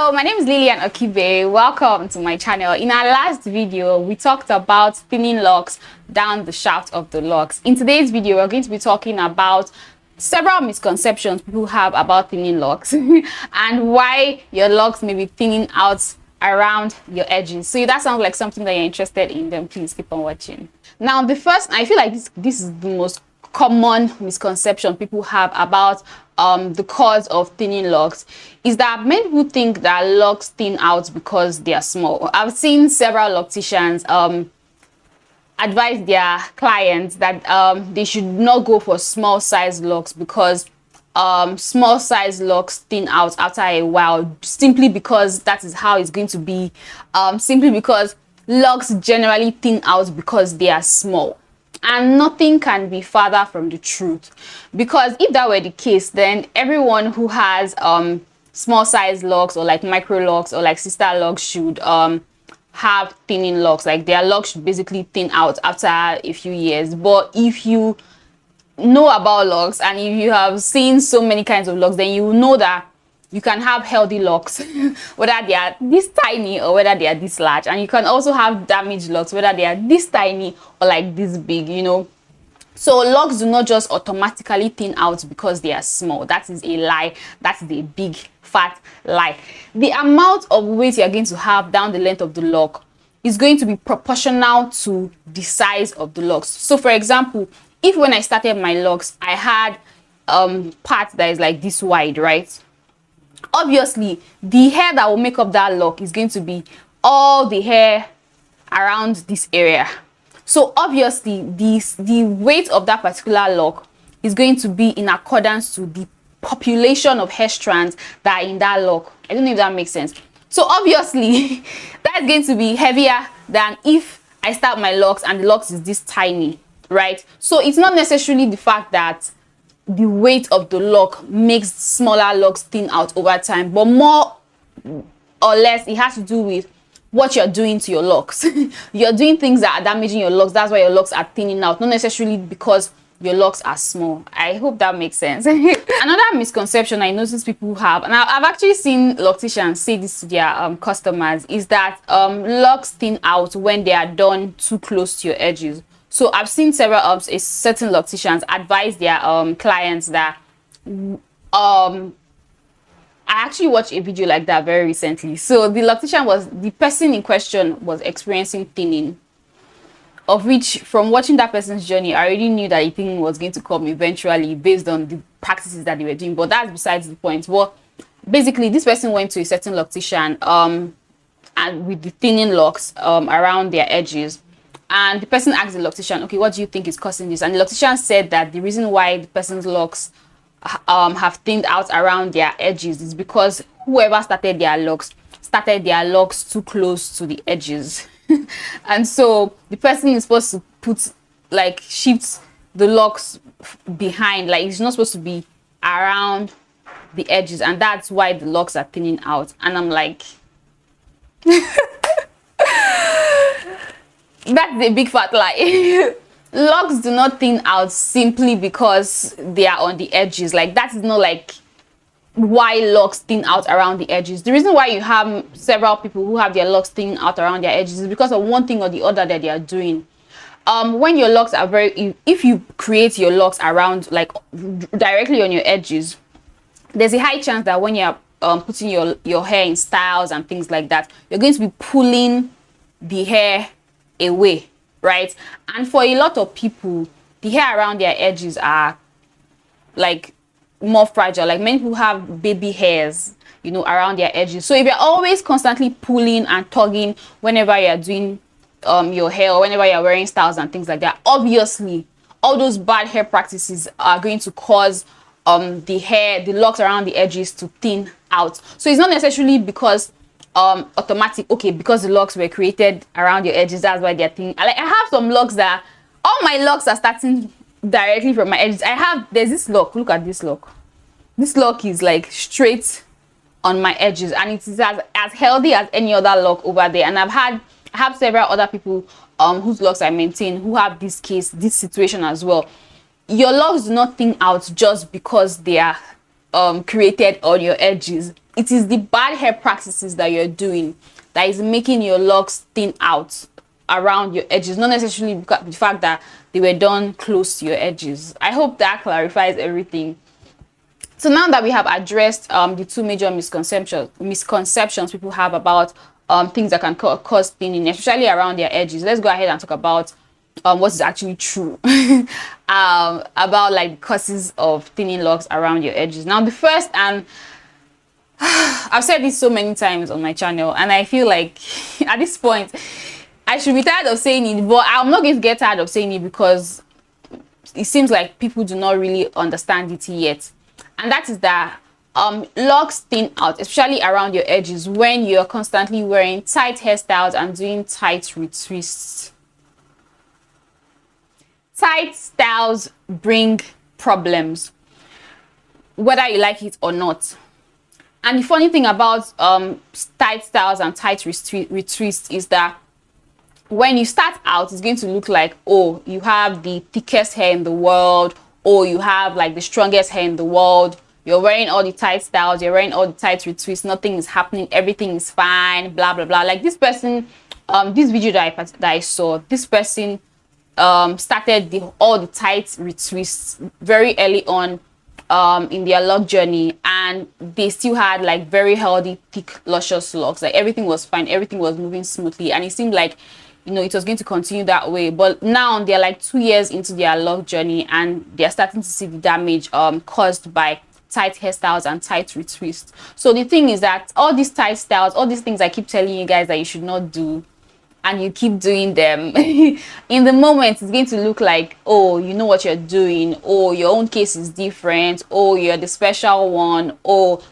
Hello, my name is Lilian Okibe. Welcome to my channel. In our last video, we talked about thinning locks down the shaft of the locks. In today's video, we're going to be talking about several misconceptions people have about thinning locks and why your locks may be thinning out around your edges. So if that sounds like something that you're interested in, then please keep on watching. Now, the first, I feel like this is the most common misconception people have about the cause of thinning locks is that many people think that locks thin out because they are small. I've seen several locticians advise their clients that they should not go for small size locks because small size locks thin out after a while, simply because that is how it's going to be, simply because locks generally thin out because they are small. And nothing can be farther from the truth, because if that were the case, then everyone who has small size locks or like micro locks or like sister locks should have thinning locks. Like their locks should basically thin out after a few years. But if you know about locks and if you have seen so many kinds of locks, then you will know that you can have healthy locks whether they are this tiny or whether they are this large, and you can also have damaged locks whether they are this tiny or like this big, you know. So locks do not just automatically thin out because they are small. That is a lie. That is a big fat lie. The amount of weight you're going to have down the length of the lock is going to be proportional to the size of the locks. So for example, if when I started my locks I had part that is like this wide, right? Obviously the hair that will make up that lock is going to be all the hair around this area. So obviously the weight of that particular lock is going to be in accordance to the population of hair strands that are in that lock. I don't know if that makes sense. So obviously that's going to be heavier than if I start my locks and the locks is this tiny, right? So it's not necessarily the fact that the weight of the lock makes smaller locks thin out over time, but more or less it has to do with what you're doing to your locks. You're doing things that are damaging your locks. That's why your locks are thinning out, not necessarily because your locks are small. I hope that makes sense. Another misconception I notice people have, and I've actually seen locticians say this to their customers, is that locks thin out when they are done too close to your edges. So I've seen several certain locticians advise their clients that I actually watched a video like that very recently. So the person in question was experiencing thinning, of which from watching that person's journey I already knew that the thinning was going to come eventually based on the practices that they were doing, but that's besides the point. Well, basically this person went to a certain loctician and with the thinning locks around their edges. And the person asked the loctician, okay, what do you think is causing this? And the loctician said that the reason why the person's locks have thinned out around their edges is because whoever started their locks too close to the edges. And so the person is supposed to shift the locks behind, like it's not supposed to be around the edges, and that's why the locks are thinning out. And I'm like that's a big fat lie. Locks do not thin out simply because they are on the edges. Like that is not like why locks thin out around the edges. The reason why you have several people who have their locks thin out around their edges is because of one thing or the other that they are doing. When your locks are if you create your locks around like directly on your edges, there's a high chance that when you're putting your hair in styles and things like that, you're going to be pulling the hair away, right? And for a lot of people, the hair around their edges are like more fragile. Like many people have baby hairs, you know, around their edges. So if you're always constantly pulling and tugging whenever you're doing your hair or whenever you're wearing styles and things like that, obviously all those bad hair practices are going to cause the locks around the edges to thin out. So it's not necessarily because because the locks were created around your edges, that's why they're thin. Like I have some locks that all my locks are starting directly from my edges. There's this lock, look at this lock. This lock is like straight on my edges, and it is as healthy as any other lock over there. And I have several other people whose locks I maintain who have this situation as well. Your locks do not thin out just because they are created on your edges. it is the bad hair practices that you're doing that is making your locks thin out around your edges, not necessarily because the fact that they were done close to your edges. I hope that clarifies everything. So now that we have addressed the two major misconceptions people have about things that can cause thinning, especially around their edges, let's go ahead and talk about what is actually true about like causes of thinning locks around your edges. Now, the first, and I've said this so many times on my channel, and I feel like at this point I should be tired of saying it, but I'm not going to get tired of saying it because it seems like people do not really understand it yet. And that is that locks thin out, especially around your edges, when you're constantly wearing tight hairstyles and doing tight retwists. Tight styles bring problems, whether you like it or not. And the funny thing about tight styles and tight retwists is that when you start out, it's going to look like, oh, you have the thickest hair in the world, or you have like the strongest hair in the world. You're wearing all the tight styles, you're wearing all the tight retwists, nothing is happening, everything is fine, blah blah blah. Like this person, this video that I saw, this person started all the tight retwists very early on in their lock journey, and they still had like very healthy, thick, luscious locks. Like everything was fine, everything was moving smoothly, and it seemed like, you know, it was going to continue that way. But now they're like 2 years into their lock journey, and they're starting to see the damage caused by tight hairstyles and tight retwists. So the thing is that all these tight styles, all these things I keep telling you guys that you should not do, and you keep doing them, in the moment it's going to look like, oh, you know what you're doing, oh, your own case is different, oh, you're the special one, oh,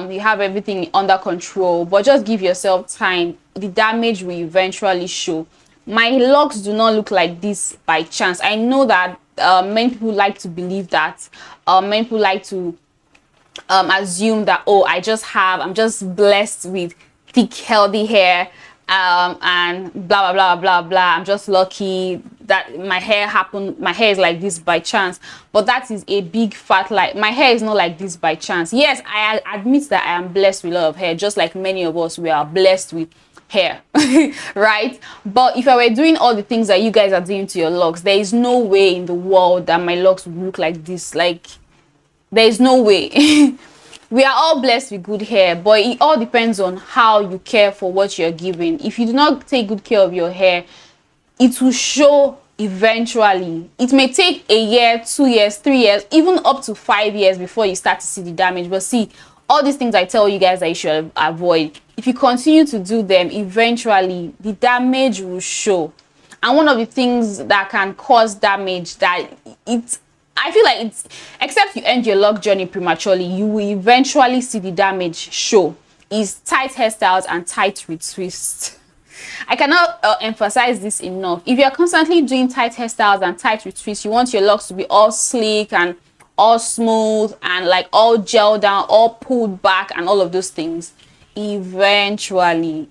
you have everything under control. But just give yourself time, the damage will eventually show. My locks do not look like this by chance. I know that many people like to believe that, many people like to assume that, oh, I'm just blessed with thick, healthy hair, and blah blah blah blah blah. I'm just lucky that my hair is like this by chance. But that is a big fat lie. My hair is not like this by chance. Yes, I admit that I am blessed with a lot of hair, just like many of us, we are blessed with hair. Right? But if I were doing all the things that you guys are doing to your locks, there is no way in the world that my locks would look like this. Like, there is no way. We are all blessed with good hair, but it all depends on how you care for what you're giving. If you do not take good care of your hair, it will show eventually. It may take a year, 2 years, 3 years, even up to 5 years before you start to see the damage. But see, all these things I tell you guys that you should avoid, if you continue to do them, eventually the damage will show. And one of the things that can cause damage, that I feel like it's, except you end your lock journey prematurely, you will eventually see the damage show, is tight hairstyles and tight retwists. I cannot emphasize this enough. If you're constantly doing tight hairstyles and tight retwists, you want your locks to be all sleek and all smooth and like all gel down, all pulled back and all of those things, eventually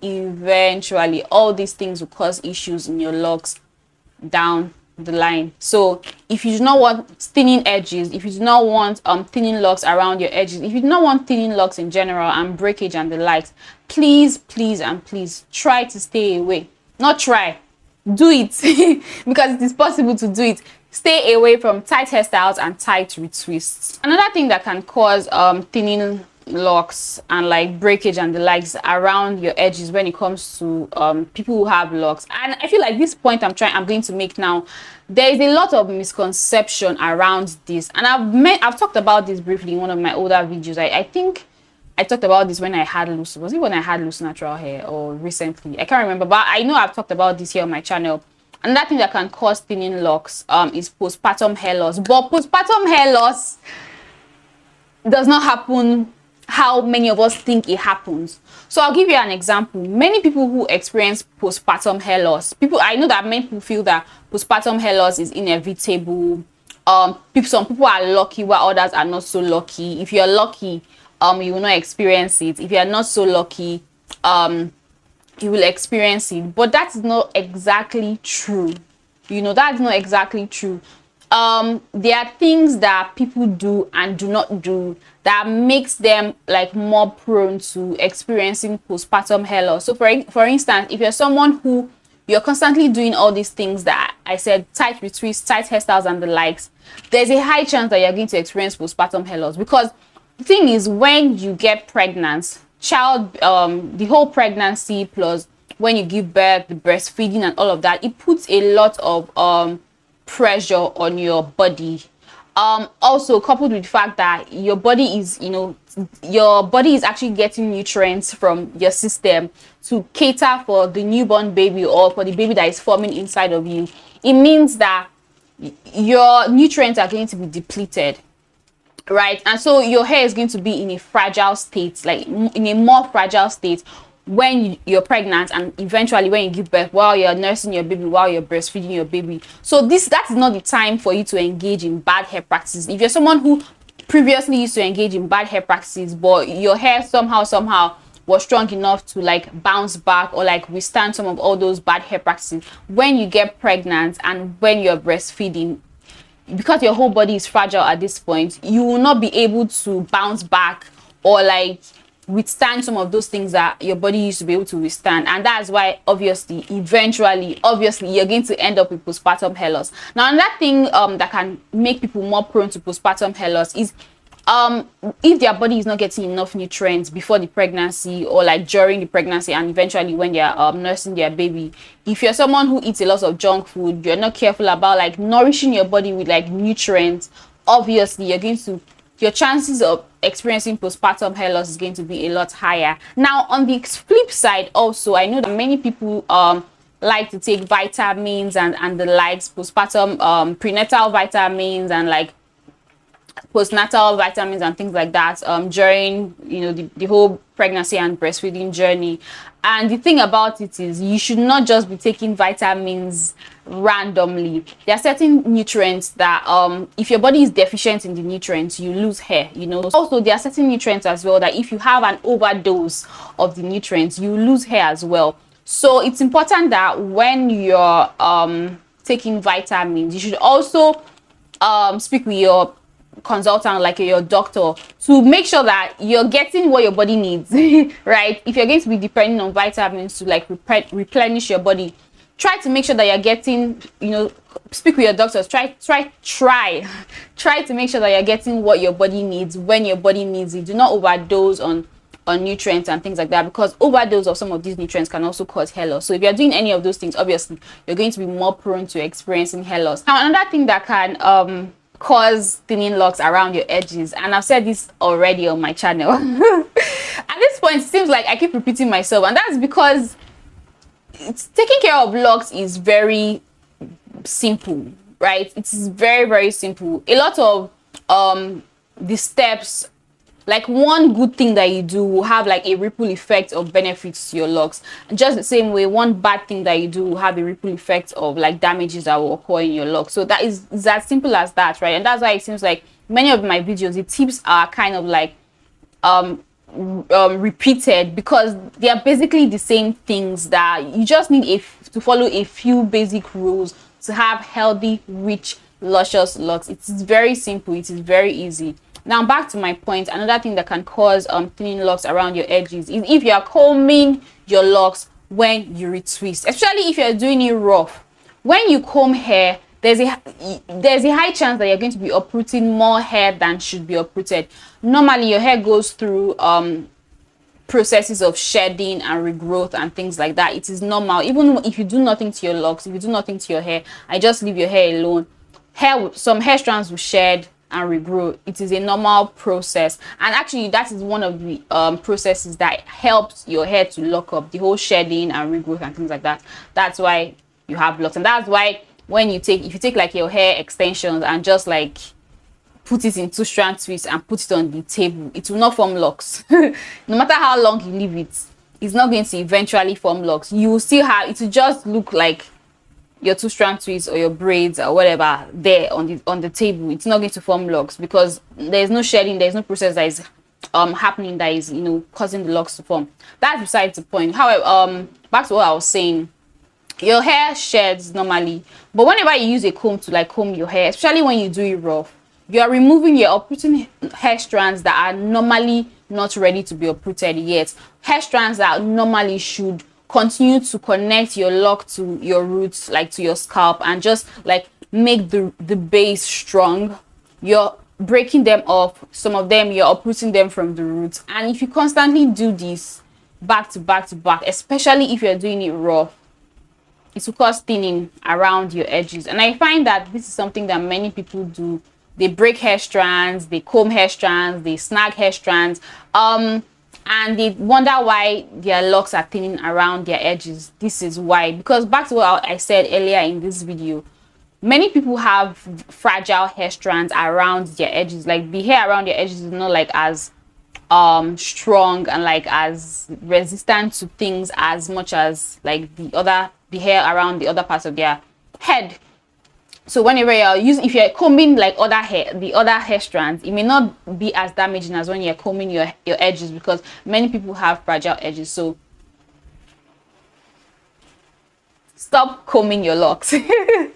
all these things will cause issues in your locks down the line. So if you do not want thinning edges, if you do not want thinning locks around your edges, if you do not want thinning locks in general and breakage and the likes, please try to stay away. Not try, do it. Because it is possible to do it. Stay away from tight hairstyles and tight retwists. Another thing that can cause thinning locks and like breakage and the likes around your edges when it comes to people who have locks, and I feel like this point I'm going to make now, there is a lot of misconception around this, and I've talked about this briefly in one of my older videos. I think I talked about this when I had loose, was it when I had loose natural hair or recently? I can't remember, but I know I've talked about this here on my channel. Another thing that can cause thinning locks is postpartum hair loss. But postpartum hair loss does not happen how many of us think it happens. So I'll give you an example. Many people who experience postpartum hair loss, I know that many people feel that postpartum hair loss is inevitable. Some people are lucky while others are not so lucky. If you're lucky, you will not experience it. If you're not so lucky, you will experience it. But that is not exactly true. You know, that's not exactly true. There are things that people do and do not do that makes them like more prone to experiencing postpartum hair loss. So for instance, if you're someone who you're constantly doing all these things that I said, tight retweets, tight hairstyles and the likes, there's a high chance that you're going to experience postpartum hair loss. Because the thing is, when you get pregnant, the whole pregnancy plus when you give birth, the breastfeeding and all of that, it puts a lot of pressure on your body. Also coupled with the fact that your body is, actually getting nutrients from your system to cater for the newborn baby or for the baby that is forming inside of you. It means that your nutrients are going to be depleted, right? And so your hair is going to be in a fragile state, like in a more fragile state when you're pregnant, and eventually when you give birth, while you're nursing your baby, while you're breastfeeding your baby. So that is not the time for you to engage in bad hair practices. If you're someone who previously used to engage in bad hair practices, but your hair somehow was strong enough to like bounce back or like withstand some of all those bad hair practices, when you get pregnant and when you're breastfeeding, because your whole body is fragile at this point, you will not be able to bounce back or like withstand some of those things that your body used to be able to withstand. And that's why eventually you're going to end up with postpartum hair loss. Now, another thing that can make people more prone to postpartum hair loss is if their body is not getting enough nutrients before the pregnancy or like during the pregnancy and eventually when they're nursing their baby. If you're someone who eats a lot of junk food, you're not careful about like nourishing your body with like nutrients, obviously your chances of experiencing postpartum hair loss is going to be a lot higher. Now, on the flip side also, I know that many people like to take vitamins and the likes, postpartum prenatal vitamins and like postnatal vitamins and things like that during the whole pregnancy and breastfeeding journey. And the thing about it is, you should not just be taking vitamins randomly. There are certain nutrients that if your body is deficient in the nutrients, you lose hair. Also there are certain nutrients as well that if you have an overdose of the nutrients, you lose hair as well. So it's important that when you're taking vitamins, you should also speak with your consultant, like your doctor, to make sure that you're getting what your body needs. Right? If you're going to be depending on vitamins to like replenish your body, try to make sure that you're getting, speak with your doctors, try to make sure that you're getting what your body needs when your body needs it. Do not overdose on nutrients and things like that, because overdose of some of these nutrients can also cause hair loss. So if you're doing any of those things, obviously you're going to be more prone to experiencing hair loss. Now, another thing that can cause thinning locks around your edges, and I've said this already on my channel. At this point, it seems like I keep repeating myself, and that's because taking care of locks is very simple, right? It is very, very simple. A lot of the steps, like one good thing that you do will have like a ripple effect of benefits to your locks. And just the same way, one bad thing that you do will have a ripple effect of like damages that will occur in your locks. So that is as simple as that, right? And that's why it seems like many of my videos, the tips are kind of like repeated, because they are basically the same things that you just need to follow a few basic rules to have healthy, rich, luscious locks. It is very simple. It is very easy. Now, back to my point, another thing that can cause thinning locks around your edges is if you are combing your locks when you retwist, especially if you're doing it rough. When you comb hair, there's a high chance that you're going to be uprooting more hair than should be uprooted. Normally, your hair goes through processes of shedding and regrowth and things like that. It is normal. Even if you do nothing to your locks, if you do nothing to your hair, I just leave your hair alone, some hair strands will shed and regrow. It is a normal process, and actually that is one of the processes that helps your hair to lock up, the whole shedding and regrowth and things like that. That's why you have locks, and that's why if you take like your hair extensions and just like put it in 2-strand twists and put it on the table, it will not form locks. No matter how long you leave it, it's not going to eventually form locks. You will still have it, will just look like your 2-strand twists or your braids or whatever there on the table. It's not going to form locks because there's no shedding, there's no process that is happening that is causing the locks to form. That's besides the point. However, back to what I was saying, your hair sheds normally, but whenever you use a comb to like comb your hair, especially when you do it rough, you're removing, you're uprooting hair strands that are normally not ready to be uprooted yet. Hair strands that normally should continue to connect your lock to your roots, like to your scalp, and just like make the base strong. You're breaking them off. Some of them you're uprooting them from the roots. And if you constantly do this back to back to back, especially if you're doing it rough, it will cause thinning around your edges. And I find that this is something that many people do. They break hair strands, they comb hair strands, they snag hair strands, and they wonder why their locks are thinning around their edges. This is why, because back to what I said earlier in this video, many people have fragile hair strands around their edges. Like the hair around their edges is not like as strong and like as resistant to things as much as like the hair around the other parts of their head. So whenever if you're combing like the other hair strands, it may not be as damaging as when you're combing your edges, because many people have fragile edges. So stop combing your locks.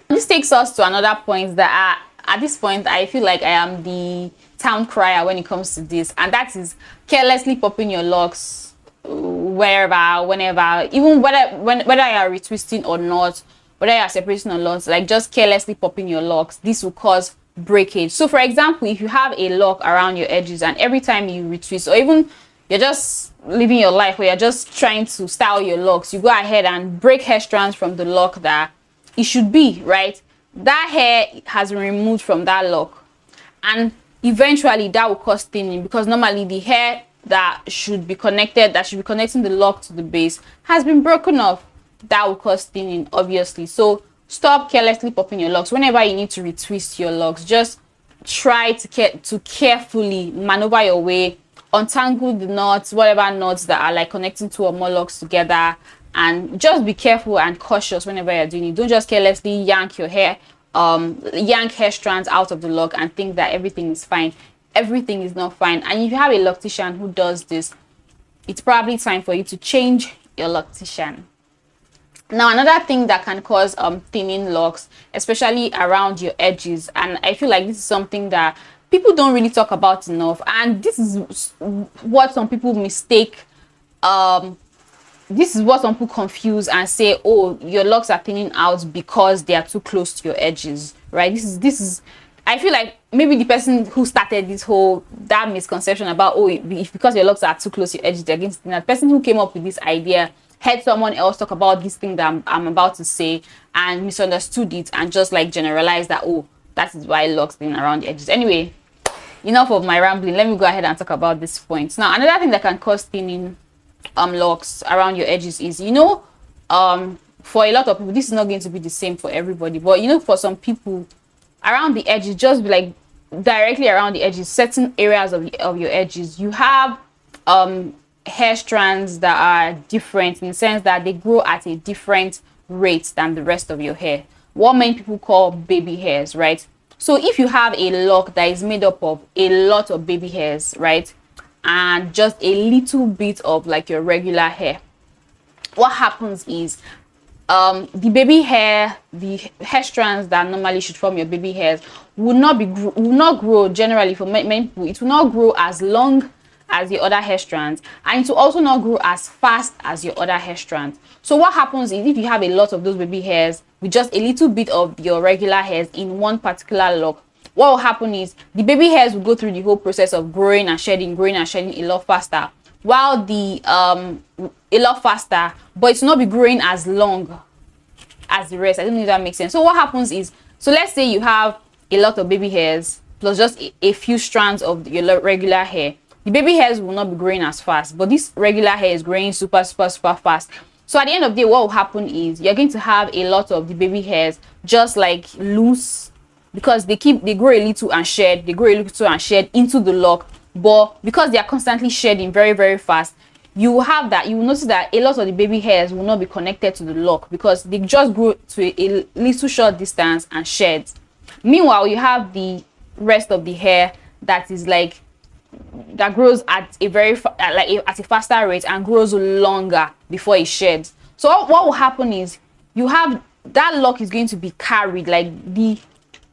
This takes us to another point that at this point I feel like I am the town crier when it comes to this, and that is carelessly popping your locks wherever, whenever, even whether you're retwisting or not, whether you're separating or not, like just carelessly popping your locks. This will cause breakage. So for example, if you have a lock around your edges and every time you retwist, or even you're just living your life where you're just trying to style your locks, you go ahead and break hair strands from the lock that it should be, right? That hair has been removed from that lock, and eventually that will cause thinning, because normally the hair that should be connecting the lock to the base has been broken off. That will cause thinning, obviously. So stop carelessly popping your locks. Whenever you need to retwist your locks, just try to carefully maneuver your way, untangle the knots, whatever knots that are like connecting two or more locks together, and just be careful and cautious whenever you're doing it. Don't just carelessly yank hair strands out of the lock and think that everything is fine. Everything is not fine. And if you have a loctician who does this, it's probably time for you to change your loctician. Now, another thing that can cause thinning locks, especially around your edges, and I feel like this is something that people don't really talk about enough, and this is what some people mistake. This is what some people confuse and say, oh, your locks are thinning out because they are too close to your edges, right? This is I feel like maybe the person who started that misconception about, oh, if because your locks are too close to your edges, they're going to thin out. The person who came up with this idea heard someone else talk about this thing that I'm about to say and misunderstood it and just like generalized that, oh, that is why locks thin around the edges. Anyway, enough of my rambling. Let me go ahead and talk about this point. Now, another thing that can cause thinning locks around your edges is, for a lot of people, this is not going to be the same for everybody, but for some people, around the edges, just like directly around the edges, certain areas of your edges, you have hair strands that are different in the sense that they grow at a different rate than the rest of your hair, what many people call baby hairs, right? So if you have a lock that is made up of a lot of baby hairs, right, and just a little bit of like your regular hair, what happens is the hair strands that normally should form your baby hairs will not grow generally for many people. It will not grow as long as the other hair strands, and it will also not grow as fast as your other hair strands. So what happens is, if you have a lot of those baby hairs with just a little bit of your regular hairs in one particular lock, what will happen is the baby hairs will go through the whole process of growing and shedding a lot faster, while a lot faster, but it will not be growing as long as the rest. I don't know if that makes sense. So what happens is, so let's say you have a lot of baby hairs plus just a few strands of your regular hair. The baby hairs will not be growing as fast, but this regular hair is growing super fast. So at the end of the day, what will happen is you're going to have a lot of the baby hairs just like loose, because they grow a little and shed, into the lock. But because they are constantly shedding very fast, you will notice that a lot of the baby hairs will not be connected to the lock because they just grow to a little short distance and shed. Meanwhile, you have the rest of the hair that grows at a faster rate and grows longer before it sheds. So what will happen is you have that lock is going to be carried, like the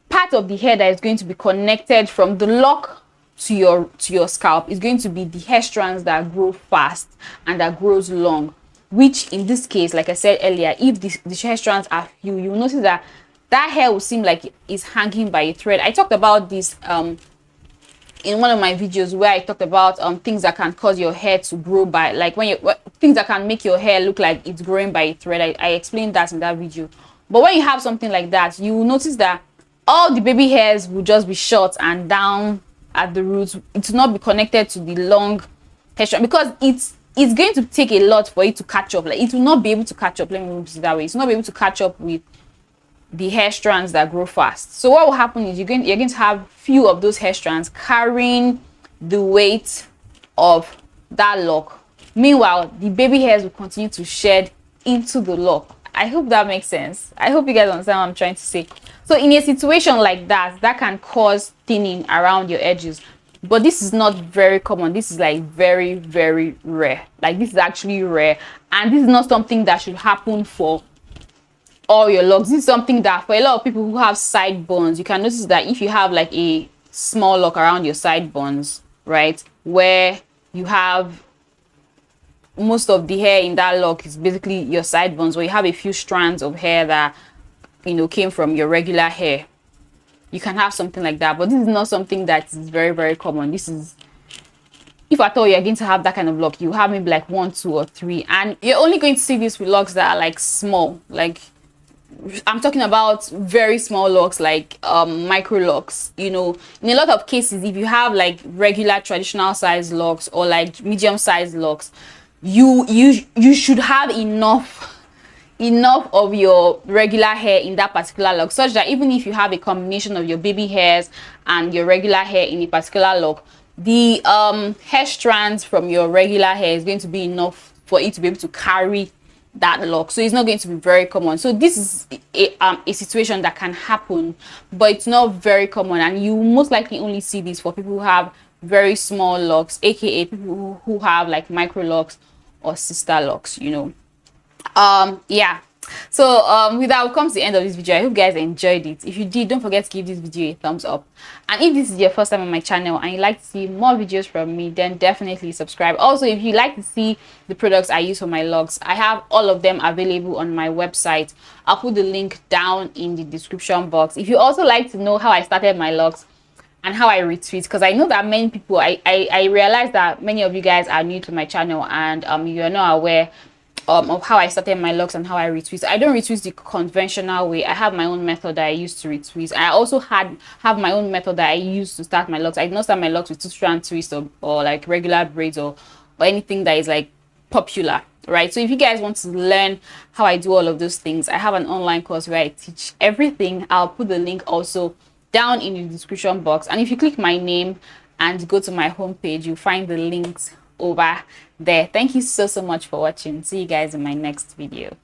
part of the hair that is going to be connected from the lock to your scalp is going to be the hair strands that grow fast and that grows long, which in this case, like I said earlier, if the hair strands are few, you will notice that that hair will seem like it's hanging by a thread. I talked about this in one of my videos where I talked about things that can cause your hair to grow by, like things that can make your hair look like it's growing by a thread. I explained that in that video. But when you have something like that, you will notice that all the baby hairs will just be short and down at the roots. It will not be connected to the long hair strand, because it's going to take a lot for it to catch up. Like, it will not be able to catch up. Let me put it that way. It's not be able to catch up with the hair strands that grow fast. So what will happen is you're going to have few of those hair strands carrying the weight of that lock. Meanwhile, the baby hairs will continue to shed into the lock. I hope that makes sense. I hope you guys understand what I'm trying to say. So in a situation like that, that can cause thinning around your edges. But this is not very common. This is like very, very rare. Like, this is actually rare. And this is not something that should happen for all your locks. This is something that for a lot of people who have sideburns, you can notice that if you have like a small lock around your sideburns, right, where you have most of the hair in that lock is basically your sideburns, where you have a few strands of hair that, you know, came from your regular hair, you can have something like that. But this is not something that is very, very common. This is, if at all you're going to have that kind of lock, you have maybe like 1, 2, or 3, and you're only going to see this with locks that are like small. Like, I'm talking about very small locks, like micro locks. You know, in a lot of cases, if you have like regular traditional size locks or like medium size locks, you should have enough of your regular hair in that particular lock, such that even if you have a combination of your baby hairs and your regular hair in a particular lock, the hair strands from your regular hair is going to be enough for it to be able to carry that lock. So it's not going to be very common. So this is a situation that can happen, but it's not very common, and you most likely only see this for people who have very small locks, aka people who have like micro locks or sister locks, you know. Yeah, so with that, we've come to the end of this video. I hope you guys enjoyed it. If you did, don't forget to give this video a thumbs up, and if this is your first time on my channel and you'd like to see more videos from me, then definitely subscribe. Also, if you like to see the products I use for my locks, I have all of them available on my website. I'll put the link down in the description box. If you also like to know how I started my locks and how I retweet, because I know that many people, I realize that many of you guys are new to my channel, and you're not aware of how I started my locks and how I retweet. I don't retweet the conventional way. I have my own method that I use to retweet. I also have my own method that I use to start my locks. I do not start my locks with 2-strand twist or like regular braids or anything that is like popular, right? So if you guys want to learn how I do all of those things, I have an online course where I teach everything. I'll put the link also down in the description box, and if you click my name and go to my homepage, you'll find the links over there. Thank you so much for watching. See you guys in my next video.